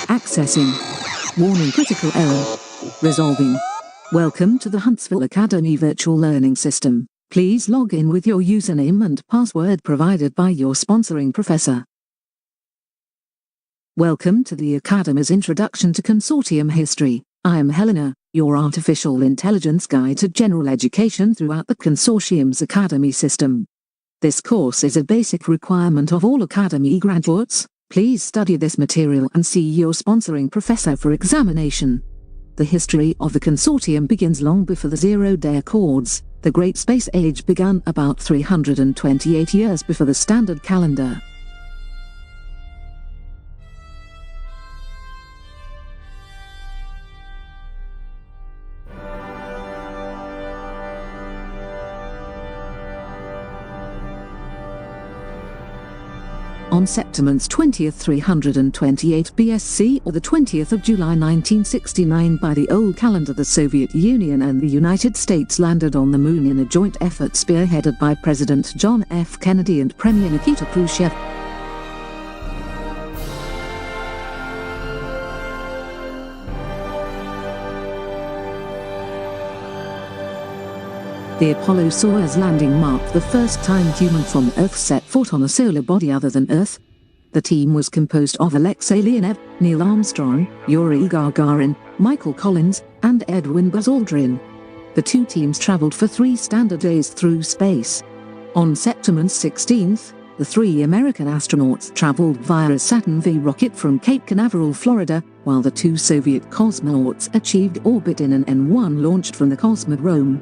Accessing. Warning, critical error. Resolving. Welcome to the Huntsville Academy Virtual Learning System. Please log in with your username and password provided by your sponsoring professor. Welcome to the Academy's Introduction to Consortium History. I am Helena, your artificial intelligence guide to general education throughout the Consortium's Academy system. This course is a basic requirement of all Academy graduates. Please study this material and see your sponsoring professor for examination. The history of the Consortium begins long before the zero-day Accords. The Great Space Age began about 328 years before the Standard Calendar. On September 20th, 328 BSC, or the 20th of July 1969 by the old calendar, the Soviet Union and the United States landed on the Moon in a joint effort spearheaded by President John F. Kennedy and Premier Nikita Khrushchev. The Apollo-Soyuz landing marked the first time human from Earth set foot on a solar body other than Earth. The team was composed of Alexei Leonev, Neil Armstrong, Yuri Gagarin, Michael Collins, and Edwin Buzz Aldrin. The two teams traveled for 3 standard days through space. On September 16th, the 3 American astronauts traveled via a Saturn V rocket from Cape Canaveral, Florida, while the 2 Soviet cosmonauts achieved orbit in an N-1 launched from the Cosmodrome.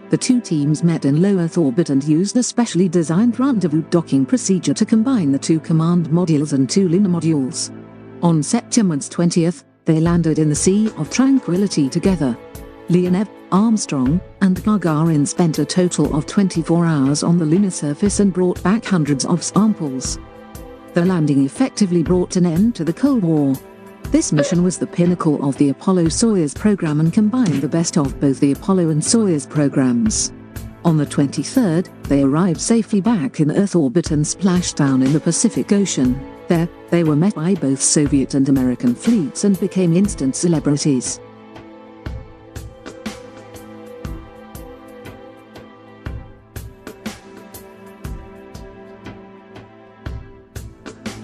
The 2 teams met in low Earth orbit and used a specially designed rendezvous docking procedure to combine the 2 command modules and 2 lunar modules. On September 20th, they landed in the Sea of Tranquility together. Leonev, Armstrong, and Gagarin spent a total of 24 hours on the lunar surface and brought back hundreds of samples. The landing effectively brought an end to the Cold War. This mission was the pinnacle of the Apollo-Soyuz program and combined the best of both the Apollo and Soyuz programs. On the 23rd, they arrived safely back in Earth orbit and splashed down in the Pacific Ocean. There, they were met by both Soviet and American fleets and became instant celebrities.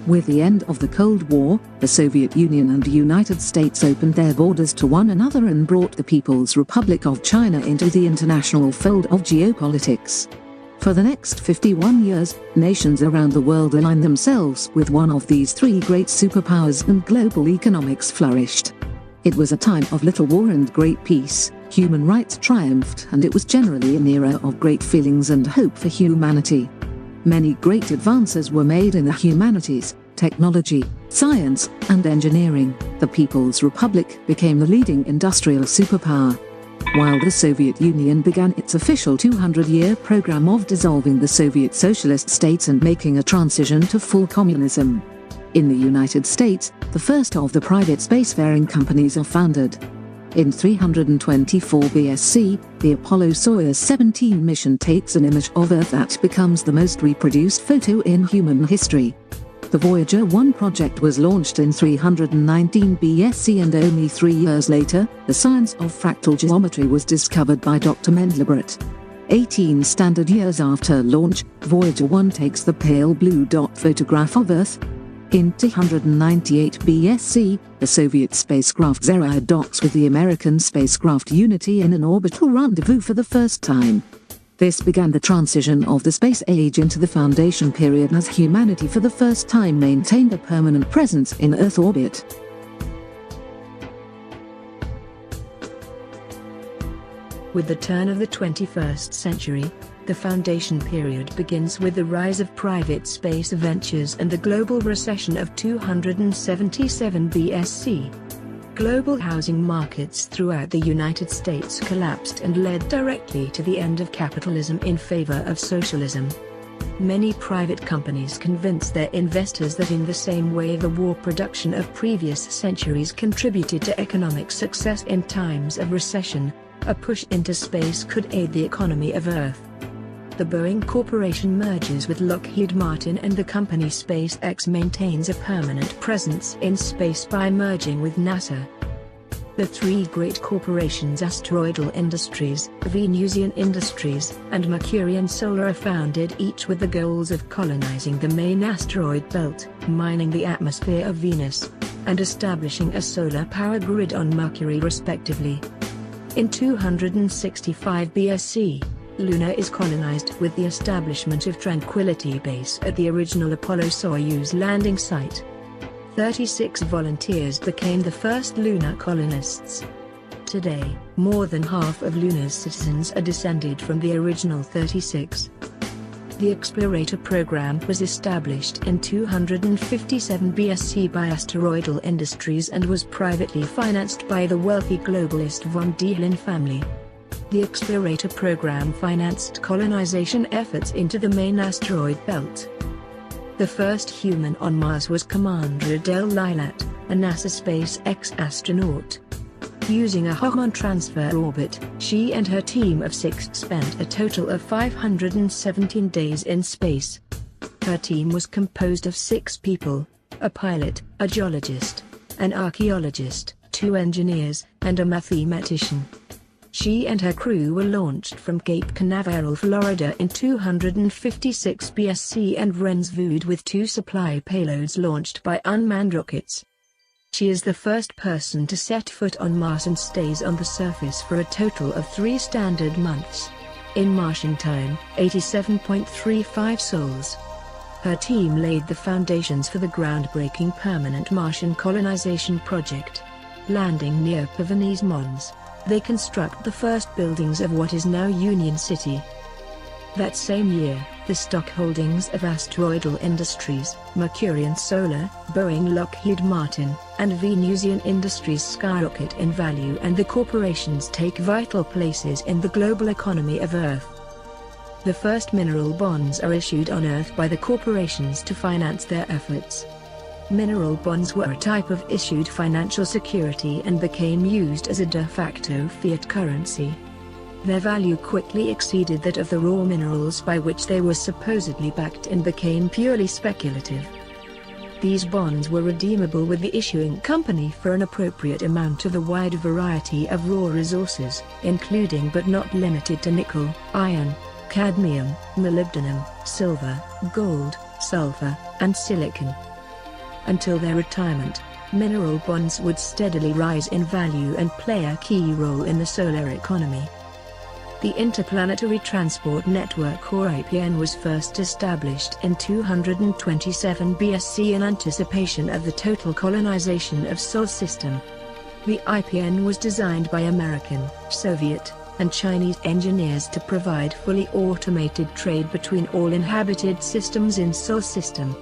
With the end of the Cold War, the Soviet Union and the United States opened their borders to one another and brought the People's Republic of China into the international fold of geopolitics. For the next 51 years, nations around the world aligned themselves with one of these 3 great superpowers and global economics flourished. It was a time of little war and great peace, human rights triumphed, and it was generally an era of great feelings and hope for humanity. Many great advances were made in the humanities, technology, science, and engineering. The People's Republic became the leading industrial superpower. While the Soviet Union began its official 200-year program of dissolving the Soviet socialist states and making a transition to full communism. In the United States, the first of the private spacefaring companies are founded. In 324 BSC, the Apollo-Soyuz 17 mission takes an image of Earth that becomes the most reproduced photo in human history. The Voyager 1 project was launched in 319 BSC, and only 3 years later, the science of fractal geometry was discovered by Dr. Mendelbrot. 18 standard years after launch, Voyager 1 takes the pale blue dot photograph of Earth. In 298 BSC, the Soviet spacecraft Zarya docks with the American spacecraft Unity in an orbital rendezvous for the first time. This began the transition of the space age into the foundation period as humanity for the first time maintained a permanent presence in Earth orbit. With the turn of the 21st century, the foundation period begins with the rise of private space ventures and the global recession of 277 BSC. Global housing markets throughout the United States collapsed and led directly to the end of capitalism in favor of socialism. Many private companies convinced their investors that in the same way the war production of previous centuries contributed to economic success in times of recession, a push into space could aid the economy of Earth. The Boeing Corporation merges with Lockheed Martin, and the company SpaceX maintains a permanent presence in space by merging with NASA. The three great corporations Asteroidal Industries, Venusian Industries, and Mercurian Solar are founded each with the goals of colonizing the main asteroid belt, mining the atmosphere of Venus, and establishing a solar power grid on Mercury respectively. In 265 BSC, Luna is colonized with the establishment of Tranquility Base at the original Apollo-Soyuz landing site. 36 volunteers became the first lunar colonists. Today, more than half of Luna's citizens are descended from the original 36. The Explorator program was established in 257 BSC by Asteroidal Industries and was privately financed by the wealthy globalist von Dehlen family. The Explorator program financed colonization efforts into the main asteroid belt. The first human on Mars was Commander Adele Lilat, a NASA SpaceX astronaut. Using a Hohmann transfer orbit, she and her team of 6 spent a total of 517 days in space. Her team was composed of 6 people: a pilot, a geologist, an archaeologist, 2 engineers, and a mathematician. She and her crew were launched from Cape Canaveral, Florida in 256 BSC and rendezvoused with 2 supply payloads launched by unmanned rockets. She is the first person to set foot on Mars and stays on the surface for a total of 3 standard months. In Martian time, 87.35 sols. Her team laid the foundations for the groundbreaking permanent Martian colonization project. Landing near Pavonese Mons, they construct the first buildings of what is now Union City. That same year, the stock holdings of Asteroidal Industries, Mercurian Solar, Boeing, Lockheed Martin, and Venusian Industries skyrocket in value, and the corporations take vital places in the global economy of Earth. The first mineral bonds are issued on Earth by the corporations to finance their efforts. Mineral bonds were a type of issued financial security and became used as a de facto fiat currency. Their value quickly exceeded that of the raw minerals by which they were supposedly backed and became purely speculative. These bonds were redeemable with the issuing company for an appropriate amount of the wide variety of raw resources, including but not limited to nickel, iron, cadmium, molybdenum, silver, gold, sulfur, and silicon. Until their retirement, mineral bonds would steadily rise in value and play a key role in the solar economy. The Interplanetary Transport Network, or IPN, was first established in 227 BSC in anticipation of the total colonization of Sol system. The IPN was designed by American, Soviet, and Chinese engineers to provide fully automated trade between all inhabited systems in Sol system.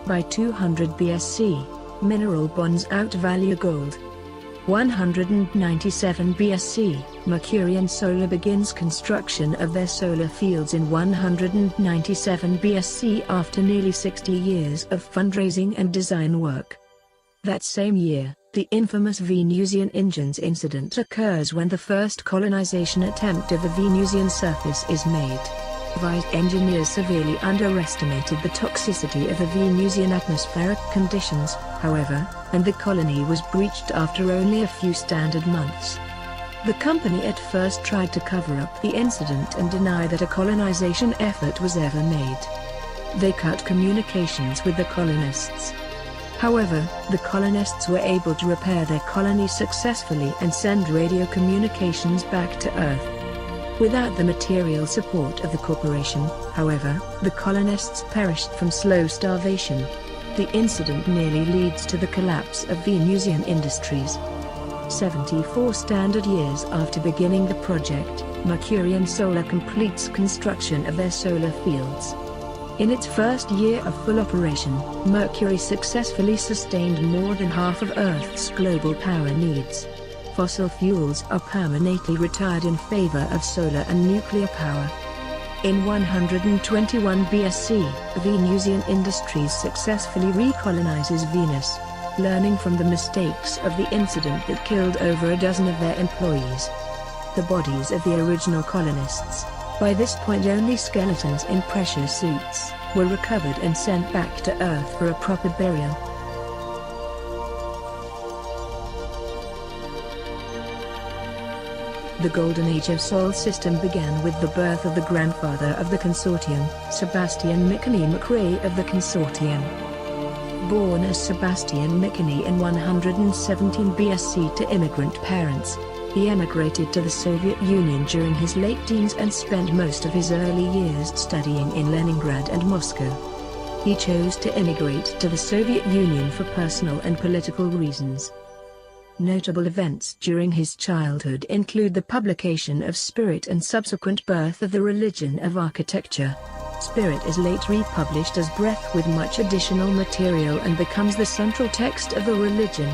By 200 BSC, mineral bonds outvalue gold. 197 BSC, Mercurian Solar begins construction of their solar fields in 197 BSC after nearly 60 years of fundraising and design work. That same year, the infamous Venusian engines incident occurs when the first colonization attempt of the Venusian surface is made. Vice engineers severely underestimated the toxicity of the Venusian atmospheric conditions, however, and the colony was breached after only a few standard months. The company at first tried to cover up the incident and deny that a colonization effort was ever made. They cut communications with the colonists. However, the colonists were able to repair their colony successfully and send radio communications back to Earth. Without the material support of the corporation, however, the colonists perished from slow starvation. The incident nearly leads to the collapse of Venusian Industries. 74 standard years after beginning the project, Mercurian Solar completes construction of their solar fields. In its first year of full operation, Mercury successfully sustained more than half of Earth's global power needs. Fossil fuels are permanently retired in favor of solar and nuclear power. In 121 BSC, Venusian Industries successfully recolonizes Venus, learning from the mistakes of the incident that killed over a dozen of their employees. The bodies of the original colonists, by this point only skeletons in pressure suits, were recovered and sent back to Earth for a proper burial. The Golden Age of Sol system began with the birth of the grandfather of the consortium, Sebastian Micheny of the consortium. Born as Sebastian Micheny in 117 BSC to immigrant parents, he emigrated to the Soviet Union during his late teens and spent most of his early years studying in Leningrad and Moscow. He chose to immigrate to the Soviet Union for personal and political reasons. Notable events during his childhood include the publication of Spirit and subsequent birth of the religion of architecture. Spirit is later republished as Breath with much additional material and becomes the central text of the religion.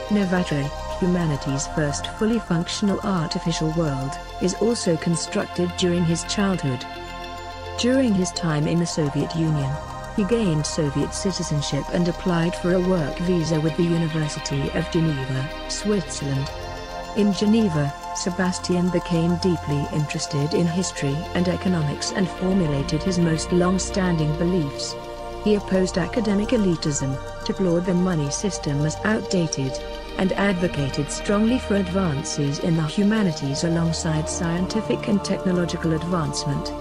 Novatre, humanity's first fully functional artificial world, is also constructed during his childhood. During his time in the Soviet Union, he gained Soviet citizenship and applied for a work visa with the University of Geneva, Switzerland. In Geneva, Sebastian became deeply interested in history and economics and formulated his most long-standing beliefs. He opposed academic elitism, deplored the money system as outdated, and advocated strongly for advances in the humanities alongside scientific and technological advancement.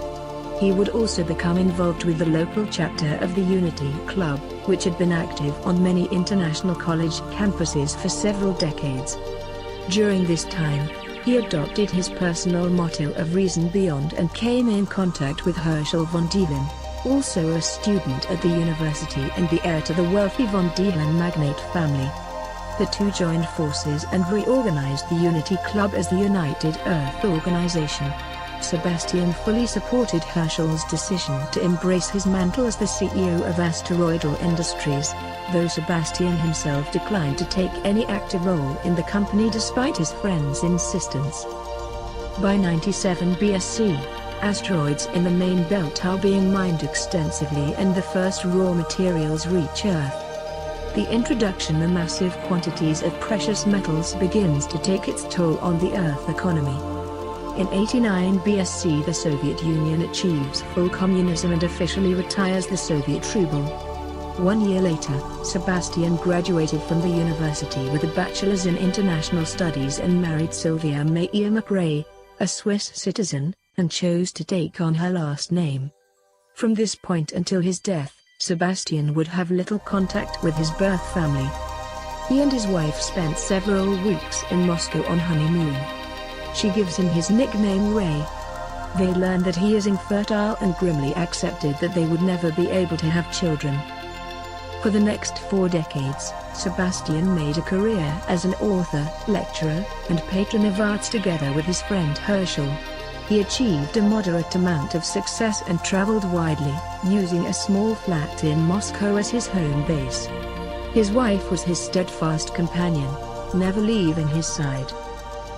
He would also become involved with the local chapter of the Unity Club, which had been active on many international college campuses for several decades. During this time, he adopted his personal motto of reason beyond and came in contact with Herschel von Dehlen, also a student at the university and the heir to the wealthy von Dehlen magnate family. The two joined forces and reorganized the Unity Club as the United Earth Organization. Sebastian fully supported Herschel's decision to embrace his mantle as the CEO of Asteroidal Industries, though Sebastian himself declined to take any active role in the company despite his friends' insistence. By 97 BSC, asteroids in the main belt are being mined extensively and the first raw materials reach Earth. The introduction of massive quantities of precious metals begins to take its toll on the Earth economy. In 89 BSC, the Soviet Union achieves full communism and officially retires the Soviet ruble. 1 year later, Sebastian graduated from the university with a bachelor's in international studies and married Sylvia Meyer-McRae, a Swiss citizen, and chose to take on her last name. From this point until his death, Sebastian would have little contact with his birth family. He and his wife spent several weeks in Moscow on honeymoon. She gives him his nickname Ray. They learn that he is infertile and grimly accepted that they would never be able to have children. For the next 4 decades, Sebastian made a career as an author, lecturer, and patron of arts together with his friend Herschel. He achieved a moderate amount of success and traveled widely, using a small flat in Moscow as his home base. His wife was his steadfast companion, never leaving his side.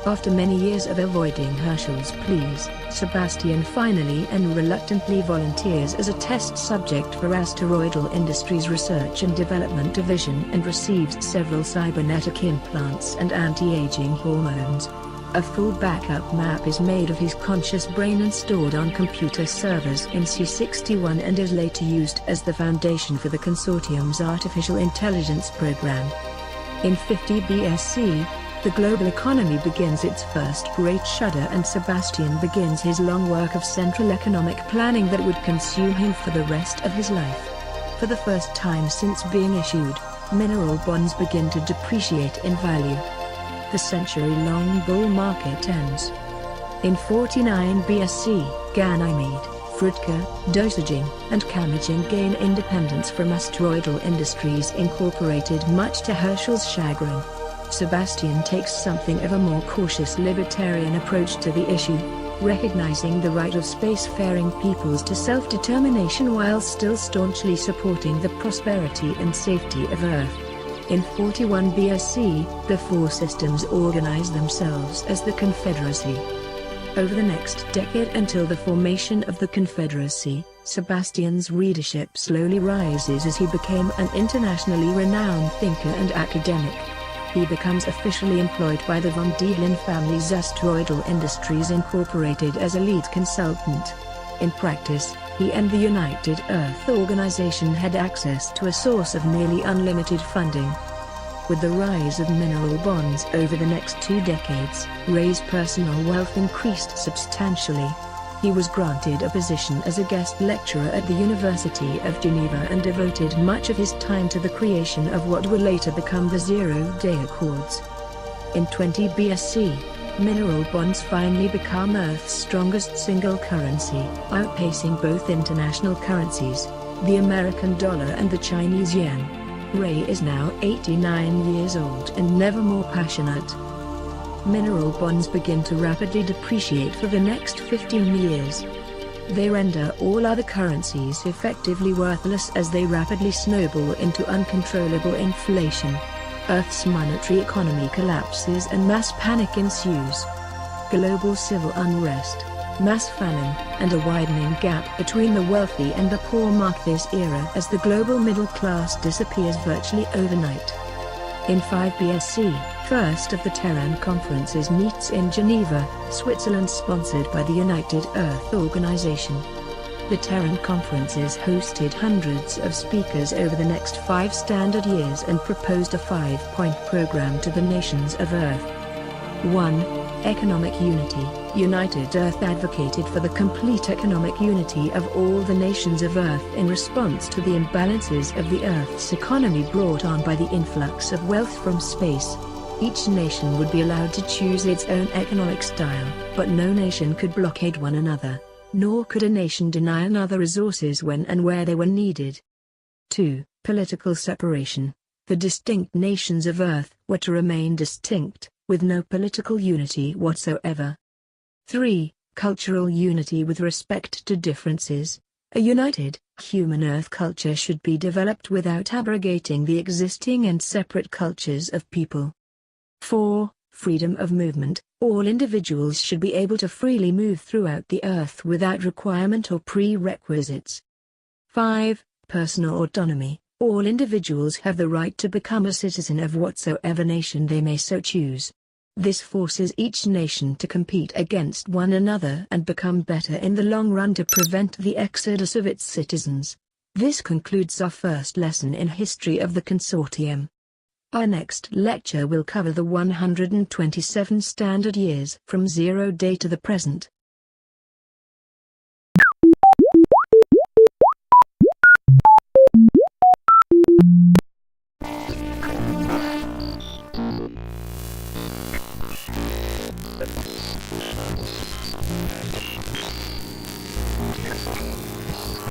After many years of avoiding Herschel's pleas, Sebastian finally and reluctantly volunteers as a test subject for Asteroidal Industries Research and Development Division and receives several cybernetic implants and anti-aging hormones. A full backup map is made of his conscious brain and stored on computer servers in C61 and is later used as the foundation for the consortium's artificial intelligence program. In 50 BSC, the global economy begins its first great shudder and Sebastian begins his long work of central economic planning that would consume him for the rest of his life. For the first time since being issued, mineral bonds begin to depreciate in value. The century-long bull market ends. In 49 BSC, Ganymede, Fridka, Dosaging, and Kamaging gain independence from Asteroidal Industries Incorporated, much to Herschel's chagrin. Sebastian takes something of a more cautious libertarian approach to the issue, recognizing the right of spacefaring peoples to self-determination while still staunchly supporting the prosperity and safety of Earth. In 41 BSC, the 4 systems organize themselves as the Confederacy. Over the next decade until the formation of the Confederacy, Sebastian's readership slowly rises as he became an internationally renowned thinker and academic. He becomes officially employed by the von Dehlen family's Asteroidal Industries Incorporated as a lead consultant. In practice, he and the United Earth Organization had access to a source of nearly unlimited funding. With the rise of mineral bonds over the next 2 decades, Ray's personal wealth increased substantially. He was granted a position as a guest lecturer at the University of Geneva and devoted much of his time to the creation of what would later become the Zero-Day Accords. In 20 BSC, mineral bonds finally become Earth's strongest single currency, outpacing both international currencies, the American dollar and the Chinese yuan. Ray is now 89 years old and never more passionate. Mineral bonds begin to rapidly depreciate for the next 15 years. They render all other currencies effectively worthless as they rapidly snowball into uncontrollable inflation. Earth's monetary economy collapses and mass panic ensues. Global civil unrest, mass famine, and a widening gap between the wealthy and the poor mark this era as the global middle class disappears virtually overnight. In 5 BSC, first of the Terran conferences meets in Geneva, Switzerland, sponsored by the United Earth Organization. The Terran conferences hosted hundreds of speakers over the next 5 standard years and proposed a 5-point program to the nations of Earth. 1. Economic unity. United Earth advocated for the complete economic unity of all the nations of Earth in response to the imbalances of the Earth's economy brought on by the influx of wealth from space. Each nation would be allowed to choose its own economic style, but no nation could blockade one another, nor could a nation deny another resources when and where they were needed. 2. Political separation. The distinct nations of Earth were to remain distinct, with no political unity whatsoever. 3. Cultural unity with respect to differences. A united, human Earth culture should be developed without abrogating the existing and separate cultures of people. 4. Freedom of movement. All individuals should be able to freely move throughout the Earth without requirement or prerequisites. 5. Personal autonomy. All individuals have the right to become a citizen of whatsoever nation they may so choose. This forces each nation to compete against one another and become better in the long run to prevent the exodus of its citizens. This concludes our first lesson in history of the consortium. Our next lecture will cover the 127 standard years from 0 day to the present. Thank you.